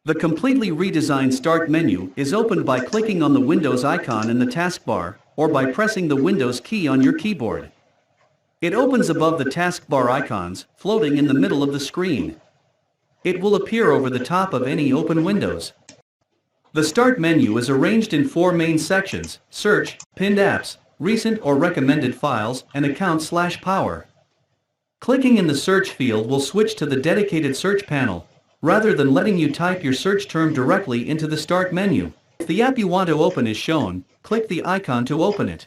The completely redesigned Start menu is opened by clicking on the Windows icon in the taskbar, or by pressing the Windows key on your keyboard. It opens above the taskbar icons, floating in the middle of the screen. It will appear over the top of any open windows. The Start menu is arranged in 4 main sections: Search, Pinned Apps, Recent or Recommended Files, and Account/Power. Clicking in the Search field will switch to the dedicated search panel, rather than letting you type your search term directly into the Start menu. If the app you want to open is shown, click the icon to open it.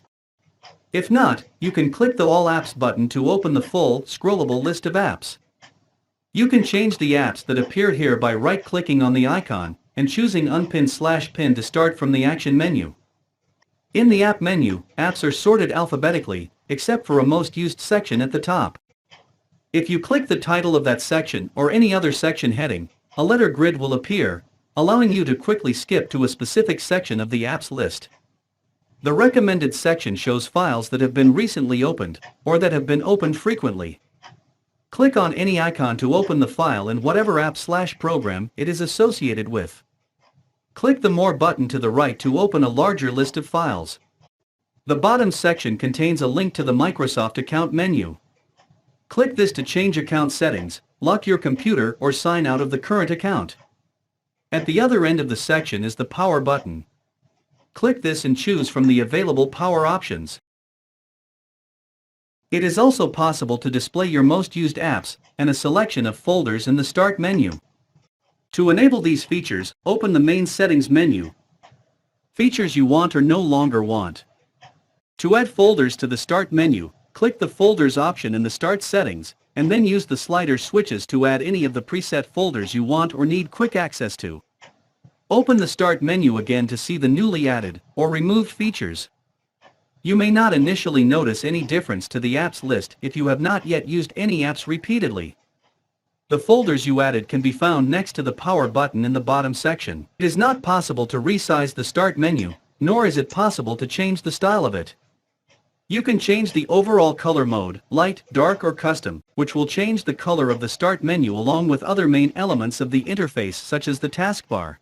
If not, you can click the All Apps button to open the full, scrollable list of apps. You can change the apps that appear here by right-clicking on the icon and choosing Unpin/Pin to start from the Action menu. In the App menu, apps are sorted alphabetically, except for a Most Used section at the top. If you click the title of that section or any other section heading, a letter grid will appear, allowing you to quickly skip to a specific section of the apps list. The Recommended section shows files that have been recently opened, or that have been opened frequently. Click on any icon to open the file in whatever app/program it is associated with. Click the More button to the right to open a larger list of files. The bottom section contains a link to the Microsoft Account menu. Click this to change account settings, lock your computer, or sign out of the current account. At the other end of the section is the Power button. Click this and choose from the available power options. It is also possible to display your most used apps and a selection of folders in the Start menu. To enable these features, open the main Settings menu. Features you want or no longer want. To add folders to the Start menu, click the Folders option in the Start settings, and then use the slider switches to add any of the preset folders you want or need quick access to. Open the Start menu again to see the newly added or removed features. You may not initially notice any difference to the apps list if you have not yet used any apps repeatedly. The folders you added can be found next to the Power button in the bottom section. It is not possible to resize the Start menu, nor is it possible to change the style of it. You can change the overall color mode, light, dark, or custom, which will change the color of the Start menu along with other main elements of the interface such as the taskbar.